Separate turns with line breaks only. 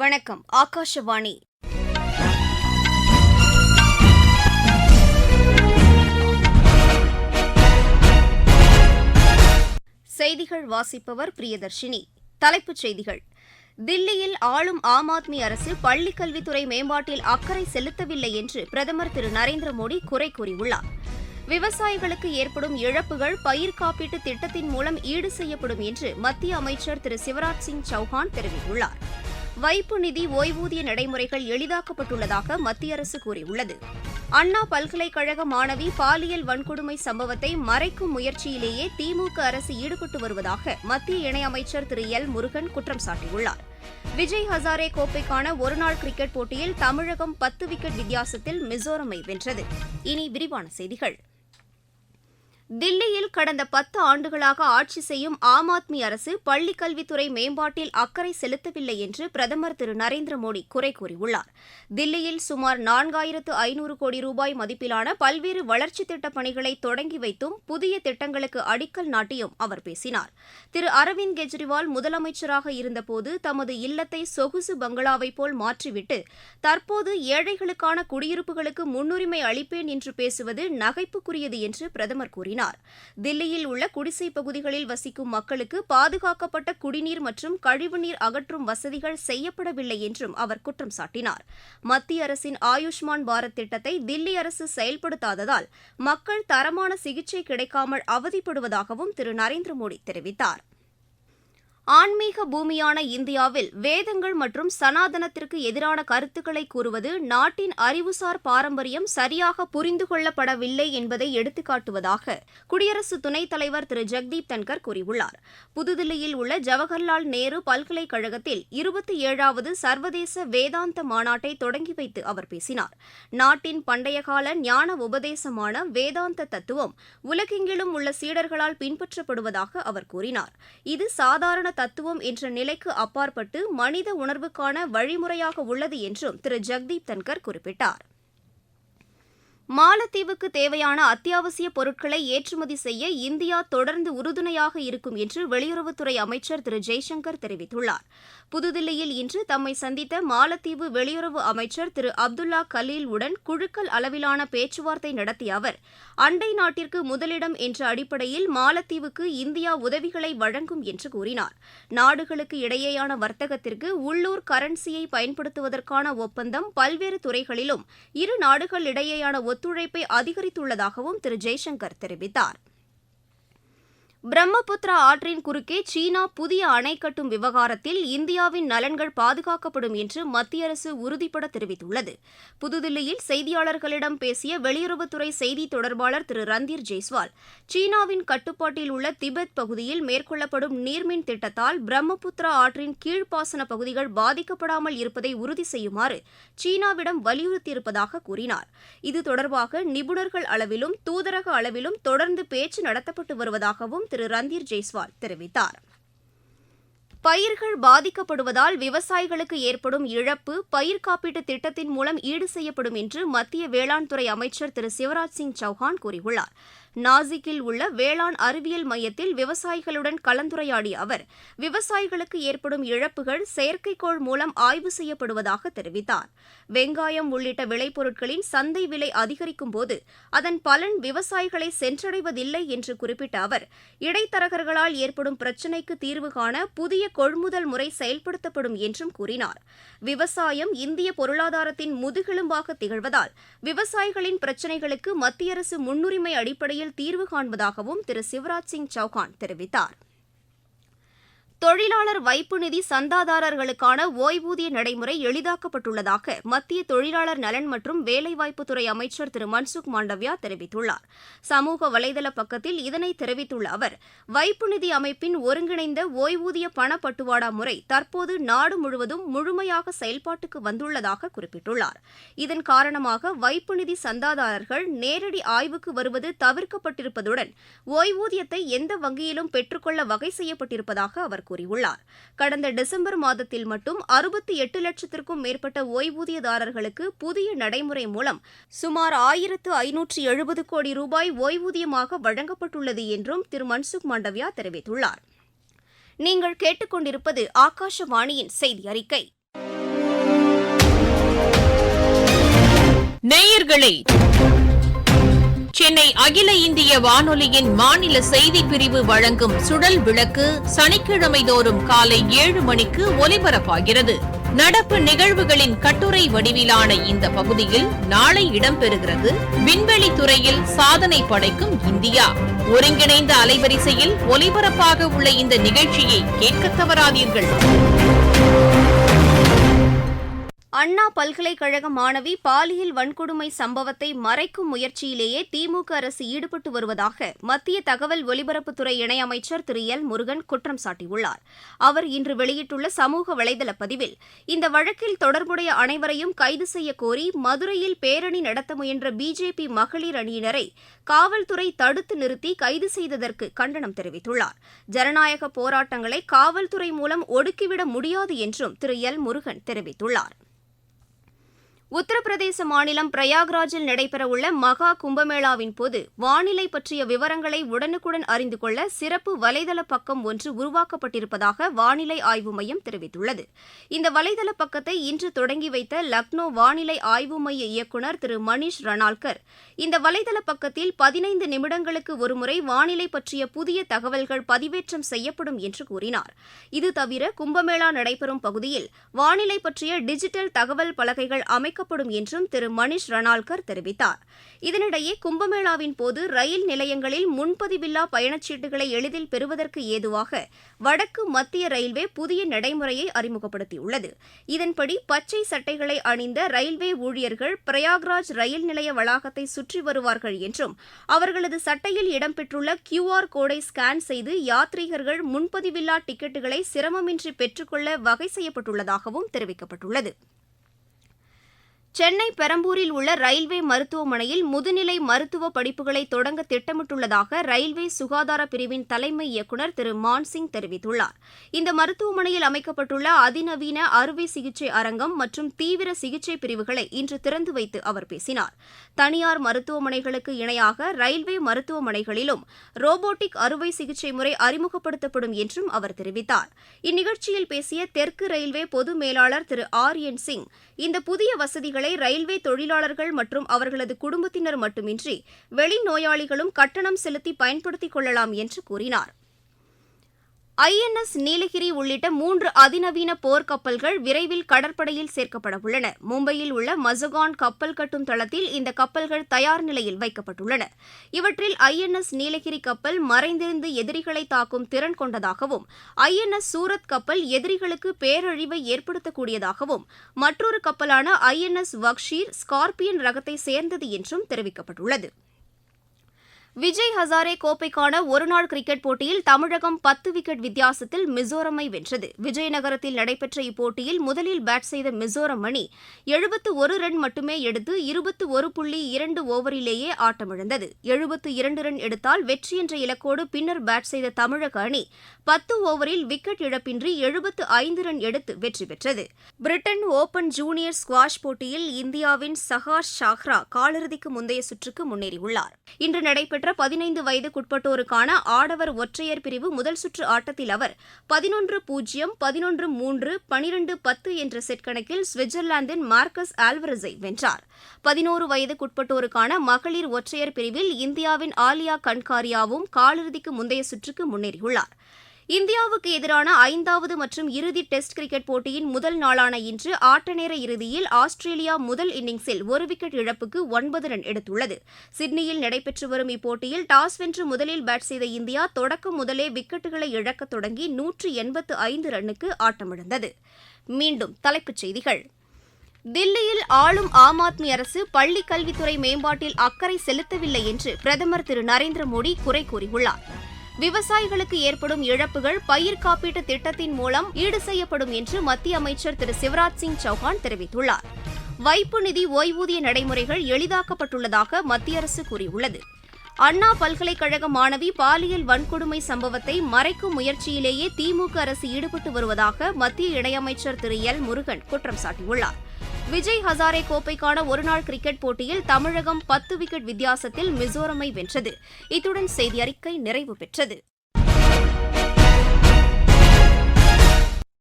வணக்கம். ஆகாஷவாணி. செய்திகள் வாசிப்பவர் பிரியதர்ஷினி. தலைப்புச் செய்திகள். தில்லியில் ஆளும் ஆம் ஆத்மி அரசு பள்ளிக் கல்வித்துறை மேம்பாட்டில் அக்கறை செலுத்தவில்லை என்று பிரதமர் திரு நரேந்திர மோடி குறை கூறியுள்ளார். விவசாயிகளுக்கு ஏற்படும் இழப்புகள் பயிர் காப்பீட்டு திட்டத்தின் மூலம் ஈடு செய்யப்படும் என்று மத்திய அமைச்சர் திரு சிவராஜ் சிங் சௌஹான் தெரிவித்துள்ளார். வைப்பு நிதி ஓய்வூதிய நடைமுறைகள் எளிதாக்கப்பட்டுள்ளதாக மத்திய அரசு கூறியுள்ளது. அண்ணா பல்கலைக்கழக மாணவி பாலியல் வன்கொடுமை சம்பவத்தை மறைக்கும் முயற்சியிலேயே திமுக அரசு ஈடுபட்டு வருவதாக மத்திய இணையமைச்சர் திரு எல் முருகன் குற்றம் சாட்டியுள்ளார். விஜய் ஹசாரே கோப்பைக்கான ஒருநாள் கிரிக்கெட் போட்டியில் தமிழகம் 10 விக்கெட் வித்தியாசத்தில் மிசோரமை வென்றது. இனி விரிவான செய்திகள். தில்லியில் கடந்த 10 ஆண்டுகளாக ஆட்சி செய்யும் ஆம் ஆத்மி அரசு பள்ளிக் கல்வித்துறை மேம்பாட்டில் அக்கறை செலுத்தவில்லை என்று பிரதமர் திரு நரேந்திர மோடி குறை கூறியுள்ளார். தில்லியில் சுமார் 4500 கோடி ரூபாய் மதிப்பிலான பல்வேறு வளர்ச்சித் திட்டப் பணிகளை தொடங்கி வைத்தும் புதிய திட்டங்களுக்கு அடிக்கல் நாட்டியும் அவர் பேசினார். திரு அரவிந்த் கெஜ்ரிவால் முதலமைச்சராக இருந்தபோது தமது இல்லத்தை சொகுசு பங்களாவைப் போல் மாற்றிவிட்டு தற்போது ஏழைகளுக்கான குடியிருப்புகளுக்கு முன்னுரிமை அளிப்பேன் என்று பேசுவது நகைப்புக்குரியது என்று பிரதமர் கூறினார். தில்லியில் உள்ள குடிசைப் பகுதிகளில் வசிக்கும் மக்களுக்கு பாதுகாக்கப்பட்ட குடிநீர் மற்றும் கழிவுநீர் அகற்றும் வசதிகள் செய்யப்படவில்லை என்றும் அவர் குற்றம் சாட்டினார். மத்திய அரசின் ஆயுஷ்மான் பாரத் திட்டத்தை தில்லி அரசு செயல்படுத்தாததால் மக்கள் தரமான சிகிச்சை கிடைக்காமல் அவதிப்படுவதாகவும் திரு நரேந்திர மோடி தெரிவித்தார். ஆன்மீக பூமியான இந்தியாவில் வேதங்கள் மற்றும் சனாதனத்திற்கு எதிரான கருத்துக்களை கூறுவது நாட்டின் அறிவுசார் பாரம்பரியம் சரியாக புரிந்து கொள்ளப்படவில்லை என்பதை எடுத்துக்காட்டுவதாக குடியரசு துணைத் தலைவர் திரு ஜெக்தீப் தன்கர் கூறியுள்ளார். புதுதில்லியில் உள்ள ஜவஹர்லால் நேரு பல்கலைக்கழகத்தில் 27வது சர்வதேச வேதாந்த மாநாட்டை தொடங்கி வைத்து அவர் பேசினார். நாட்டின் பண்டையகால ஞான உபதேசமான வேதாந்த தத்துவம் உலகெங்கிலும் உள்ள சீடர்களால் பின்பற்றப்படுவதாக அவர் கூறினார். இது சாதாரண தத்துவம் என்ற நிலைக்கு அப்பாற்பட்டு மனித உணர்வுக்கான வழிமுறையாக உள்ளது என்றும் திரு ஜெக்தீப் தன்கர் குறிப்பிட்டார். மாலத்தீவுக்கு தேவையான அத்தியாவசிய பொருட்களை ஏற்றுமதி செய்ய இந்தியா தொடர்ந்து உறுதுணையாக இருக்கும் என்று வெளியுறவுத்துறை அமைச்சர் திரு ஜெய்சங்கர் தெரிவித்துள்ளார். புதுதில்லியில் இன்று தம்மை சந்தித்த மாலத்தீவு வெளியுறவு அமைச்சர் திரு அப்துல்லா கலீல் உடன் குழுக்கள் அளவிலான பேச்சுவார்த்தை நடத்திய அவர் அண்டை நாட்டிற்கு முதலிடம் என்ற அடிப்படையில் மாலத்தீவுக்கு இந்தியா உதவிகளை வழங்கும் என்று கூறினார். நாடுகளுக்கு இடையேயான வர்த்தகத்திற்கு உள்ளூர் கரன்சியை பயன்படுத்துவதற்கான ஒப்பந்தம் பல்வேறு துறைகளிலும் இரு நாடுகளிடையேயான ஒத்துழைப்பை அதிகரித்துள்ளதாகவும் திரு ஜெய்சங்கர் தெரிவித்தார். பிரம்மபுத்திரா ஆற்றின் குறுக்கே சீனா புதிய அணை கட்டும் விவகாரத்தில் இந்தியாவின் நலன்கள் பாதுகாக்கப்படும் என்று மத்திய அரசு உறுதிபட தெரிவித்துள்ளது. புதுதில்லியில் செய்தியாளர்களிடம் பேசிய வெளியுறவுத்துறை செய்தி தொடர்பாளர் திரு ரந்தீர் ஜெய்ஸ்வால், சீனாவின் கட்டுப்பாட்டில் உள்ள திபெத் பகுதியில் மேற்கொள்ளப்படும் நீர்மின் திட்டத்தால் பிரம்மபுத்திரா ஆற்றின் கீழ்ப்பாசன பகுதிகள் பாதிக்கப்படாமல் இருப்பதை உறுதி செய்யுமாறு சீனாவிடம் வலியுறுத்தியிருப்பதாக கூறினார். இது தொடர்பாக நிபுணர்கள் அளவிலும் தூதரக அளவிலும் தொடர்ந்து பேச்சு நடத்தப்பட்டு வருவதாகவும் திரு ரந்தீர் ஜெய்ஸ்வால் தெரிவித்தார். பயிர்கள் பாதிக்கப்படுவதால் விவசாயிகளுக்கு ஏற்படும் இழப்பு பயிர் காப்பீட்டு திட்டத்தின் மூலம் ஈடு செய்யப்படும் என்று மத்திய வேளாண் துறை அமைச்சர் திரு சிவராஜ் சிங் சௌஹான் கூறியுள்ளார். நாசிக்கில் உள்ள வேளாண் அறிவியல் மையத்தில் விவசாயிகளுடன் கலந்துரையாடிய அவர் விவசாயிகளுக்கு ஏற்படும் இழப்புகள் செயற்கைக்கோள் மூலம் ஆய்வு செய்யப்படுவதாக தெரிவித்தார். வெங்காயம் உள்ளிட்ட விளைபொருட்களின் சந்தை விலை அதிகரிக்கும் போது அதன் பலன் விவசாயிகளை சென்றடைவதில்லை என்று குறிப்பிட்ட அவர் இடைத்தரகர்களால் ஏற்படும் பிரச்சினைக்கு தீர்வு காண புதிய கொள்முதல் முறை செயல்படுத்தப்படும் என்றும் கூறினார். விவசாயம் இந்திய பொருளாதாரத்தின் முதுகெலும்பாக திகழ்வதால் விவசாயிகளின் பிரச்சினைகளுக்கு மத்திய அரசு முன்னுரிமை அடிப்படையில் தீர்வு காண்பதாகவும் திரு சிவராஜ் சிங் சௌஹான் தெரிவித்தார். தொழிலாளர் வைப்பு நிதி சந்தாதாரர்களுக்கான ஓய்வூதிய நடைமுறை எளிதாக்கப்பட்டுள்ளதாக மத்திய தொழிலாளர் நலன் மற்றும் வேலைவாய்ப்புத்துறை அமைச்சர் திரு மன்சுக் மாண்டவியா தெரிவித்துள்ளார். சமூக வலைதள பக்கத்தில் இதனை தெரிவித்துள்ள அவர் வைப்பு நிதி அமைப்பின் ஒருங்கிணைந்த ஓய்வூதிய பணப்பட்டுவாடா முறை தற்போது நாடு முழுவதும் முழுமையாக செயல்பாட்டுக்கு வந்துள்ளதாக குறிப்பிட்டுள்ளார். இதன் காரணமாக வைப்பு நிதி சந்தாதாரர்கள் நேரடி ஆய்வுக்கு வருவது தவிர்க்கப்பட்டிருப்பதுடன் ஓய்வூதியத்தை எந்த வங்கியிலும் பெற்றுக்கொள்ள வகை செய்யப்பட்டிருப்பதாக அவர் கூறியுள்ளார். கடந்த டிசம்பர் மாதத்தில் மட்டும் 68 லட்சத்திற்கும் மேற்பட்ட ஓய்வூதியதாரர்களுக்கு புதிய நடைமுறை மூலம் சுமார் 1570 கோடி ரூபாய் ஓய்வூதியமாக வழங்கப்பட்டுள்ளது என்றும் திரு மன்சுக் மாண்டவியா தெரிவித்துள்ளார். நீங்கள் கேட்டுக்கொண்டிருப்பது ஆகாஷவாணியின் செய்தி அறிக்கை.
நேயர்களே, சென்னை அகில இந்திய வானொலியின் மாநில செய்திப் பிரிவு வழங்கும் சுழல் விளக்கு சனிக்கிழமை தோறும் காலை 7 மணிக்கு ஒலிபரப்பாகிறது. நடப்பு நிகழ்வுகளின் கட்டுரை வடிவிலான இந்த பகுதியில் நாளை இடம்பெறுகிறது விண்வெளி துறையில் சாதனை படைக்கும் இந்தியா. ஒருங்கிணைந்த அலைவரிசையில் ஒலிபரப்பாக உள்ள இந்த நிகழ்ச்சியை கேட்க தவறாதீர்கள்.
அண்ணா பல்கலைக்கழக மாணவி பாலியல் வன்கொடுமை சம்பவத்தை மறைக்கும் முயற்சியிலேயே திமுக அரசு ஈடுபட்டு வருவதாக மத்திய தகவல் ஒலிபரப்புத்துறை இணையமைச்சர் திரு எல் முருகன் குற்றம் சாட்டியுள்ளார். அவர் இன்று வெளியிட்டுள்ள சமூக வலைதள பதிவில், இந்த வழக்கில் தொடர்புடைய அனைவரையும் கைது செய்ய கோரி மதுரையில் பேரணி நடத்த முயன்ற பிஜேபி மகளிர் அணியினரை காவல்துறை தடுத்து நிறுத்தி கைது செய்ததற்கு கண்டனம் தெரிவித்துள்ளார். ஜனநாயக போராட்டங்களை காவல்துறை மூலம் ஒடுக்கிவிட முடியாது என்றும் திரு எல் முருகன் தெரிவித்துள்ளார். உத்தரப்பிரதேச மாநிலம் பிரயாக்ராஜில் நடைபெறவுள்ள மகா கும்பமேளாவின் போது வானிலை பற்றிய விவரங்களை உடனுக்குடன் அறிந்து கொள்ள சிறப்பு வலைதள பக்கம் ஒன்று உருவாக்கப்பட்டிருப்பதாக வானிலை ஆய்வு மையம் தெரிவித்துள்ளது. இந்த வலைதள பக்கத்தை இன்று தொடங்கி வைத்த லக்னோ வானிலை ஆய்வு மைய இயக்குநர் திரு மணீஷ் ரணால்கர், இந்த வலைதள பக்கத்தில் 15 நிமிடங்களுக்கு ஒருமுறை வானிலை பற்றிய புதிய தகவல்கள் பதிவேற்றம் செய்யப்படும் என்று கூறினார். இதுதவிர கும்பமேளா நடைபெறும் பகுதியில் வானிலை பற்றிய டிஜிட்டல் தகவல் பலகைகள் அமைக்கப்படும் என்றும் திரு மணீஷ் ரணால்கர் தெரிவித்தார். இதனிடையே கும்பமேளாவின் போது ரயில் நிலையங்களில் முன்பதிவில்லா பயணச்சீட்டுகளை எளிதில் பெறுவதற்கு ஏதுவாக வடக்கு மத்திய ரயில்வே புதிய நடைமுறையை அறிமுகப்படுத்தியுள்ளது. இதன்படி பச்சை சட்டைகளை அணிந்த ரயில்வே ஊழியர்கள் பிரயாக்ராஜ் ரயில் நிலைய வளாகத்தை சுற்றி வருவார்கள் என்றும் அவர்களது சட்டையில் இடம்பெற்றுள்ள QR கோடை ஸ்கேன் செய்து யாத்ரீகர்கள் முன்பதிவில்லா டிக்கெட்டுகளை சிரமமின்றி பெற்றுக்கொள்ள வகை செய்யப்பட்டுள்ளதாகவும் தெரிவிக்கப்பட்டுள்ளது. சென்னை பெரம்பூரில் உள்ள ரயில்வே மருத்துவமனையில் முதுநிலை மருத்துவ படிப்புகளை தொடங்க திட்டமிட்டுள்ளதாக ரயில்வே சுகாதார பிரிவின் தலைமை இயக்குநர் திரு மான்சிங் தெரிவித்துள்ளார். இந்த மருத்துவமனையில் அமைக்கப்பட்டுள்ள அதிநவீன அறுவை சிகிச்சை அரங்கம் மற்றும் தீவிர சிகிச்சை பிரிவுகளை இன்று திறந்து வைத்து அவர் பேசினார். தனியார் மருத்துவமனைகளுக்கு இணையாக ரயில்வே மருத்துவமனைகளிலும் ரோபோட்டிக் அறுவை சிகிச்சை முறை அறிமுகப்படுத்தப்படும் என்றும் அவர் தெரிவித்தார். இந்நிகழ்ச்சியில் பேசிய தெற்கு ரயில்வே பொது மேலாளர் திரு RN சிங், இந்த புதிய வசதிகளை ரயில்வே தொழிலாளர்கள் மற்றும் அவர்களது குடும்பத்தினர் மட்டுமின்றி வெளிநோயாளிகளும் கட்டணம் செலுத்தி பயன்படுத்திக் கொள்ளலாம் என்று கூறினார். INS நீலகிரி உள்ளிட்ட 3 அதிநவீன போர்க்கப்பல்கள் விரைவில் கடற்படையில் சேர்க்கப்பட உள்ளன. மும்பையில் உள்ள மசகான் கப்பல் கட்டும் தளத்தில் இந்த கப்பல்கள் தயார் நிலையில் வைக்கப்பட்டுள்ளன. இவற்றில் INS நீலகிரி கப்பல் மறைந்திருந்து எதிரிகளை தாக்கும் திறன் கொண்டதாகவும், INS சூரத் கப்பல் எதிரிகளுக்கு பேரழிவை ஏற்படுத்தக்கூடியதாகவும், மற்றொரு கப்பலான INS வக்ஷீர் ஸ்கார்பியன் ரகத்தை சேர்ந்தது என்றும் தெரிவிக்கப்பட்டுள்ளது. விஜய் ஹசாரே கோப்பைக்கான ஒருநாள் கிரிக்கெட் போட்டியில் தமிழகம் 10 விக்கெட் வித்தியாசத்தில் மிசோரமை வென்றது. விஜயநகரத்தில் நடைபெற்ற இப்போட்டியில் முதலில் பேட் செய்த மிசோரம் அணி 71 ரன் மட்டுமே எடுத்து 21.2 ஓவரிலேயே ஆட்டமிழந்தது. 72 ரன் எடுத்தால் வெற்றி என்ற இலக்கோடு பின்னர் பேட் செய்த தமிழக அணி 10 ஓவரில் விக்கெட் இழப்பின்றி 75 ரன் எடுத்து வெற்றி பெற்றது. பிரிட்டன் ஓபன் ஜூனியர் ஸ்குவாஷ் போட்டியில் இந்தியாவின் சஹாஷ் சாஹ்ரா காலிறுதிக்கு முந்தைய சுற்றுக்கு முன்னேறியுள்ளார். இன்று நடைபெற்ற 15 வயதுக்குட்பட்டோருக்கான ஆடவர் ஒற்றையர் பிரிவு முதல் சுற்று ஆட்டத்தில் அவர் 11-0, 11-3, 12-10 என்ற செட் கணக்கில் சுவிட்சர்லாந்தின் மார்க்கஸ் ஆல்வரஸை வென்றார். 11 வயதுக்குட்பட்டோருக்கான மகளிர் ஒற்றையர் பிரிவில் இந்தியாவின் ஆலியா கன்காரியாவும் காலிறுதிக்கு முந்தைய சுற்றுக்கு முன்னேறியுள்ளார். இந்தியாவுக்கு எதிரான 5வது மற்றும் இறுதி டெஸ்ட் கிரிக்கெட் போட்டியின் முதல் நாளான இன்று ஆட்டநேர இறுதியில் ஆஸ்திரேலியா முதல் இன்னிங்ஸில் 1 விக்கெட் இழப்புக்கு 9 ரன் எடுத்துள்ளது. சிட்னியில் நடைபெற்று வரும் இப்போட்டியில் டாஸ் வென்று முதலில் பேட் செய்த இந்தியா தொடக்கம் முதலே விக்கெட்டுகளை இழக்கத் தொடங்கி 185 ரன்னுக்கு ஆட்டமிழந்தது. மீண்டும் தலைப்புச் செய்திகள். தில்லியில் ஆளும் ஆம் ஆத்மி அரசு பள்ளிக் கல்வித்துறை மேம்பாட்டில் அக்கறை செலுத்தவில்லை என்று பிரதமர் திரு நரேந்திர மோடி குறை கூறியுள்ளார். விவசாயிகளுக்கு ஏற்படும் இழப்புகள் பயிர் காப்பீட்டு திட்டத்தின் மூலம் ஈடு செய்யப்படும் என்று மத்திய அமைச்சர் திரு சிவராஜ் சிங் சௌஹான் தெரிவித்துள்ளார். வைப்பு நிதி ஓய்வூதிய நடைமுறைகள் எளிதாக்கப்பட்டுள்ளதாக மத்திய அரசு கூறியுள்ளது. அண்ணா பல்கலைக்கழக மாணவி பாலியல் வன்கொடுமை சம்பவத்தை மறைக்கும் முயற்சியிலேயே திமுக அரசு ஈடுபட்டு வருவதாக மத்திய இணையமைச்சர் திரு எல் முருகன் குற்றம் சாட்டியுள்ளார். விஜய் ஹசாரே கோப்பைக்கான ஒருநாள் கிரிக்கெட் போட்டியில் தமிழகம் 10 விக்கெட் வித்தியாசத்தில் மிசோரமை வென்றது. இத்துடன் செய்தி அறிக்கை நிறைவு பெற்றது.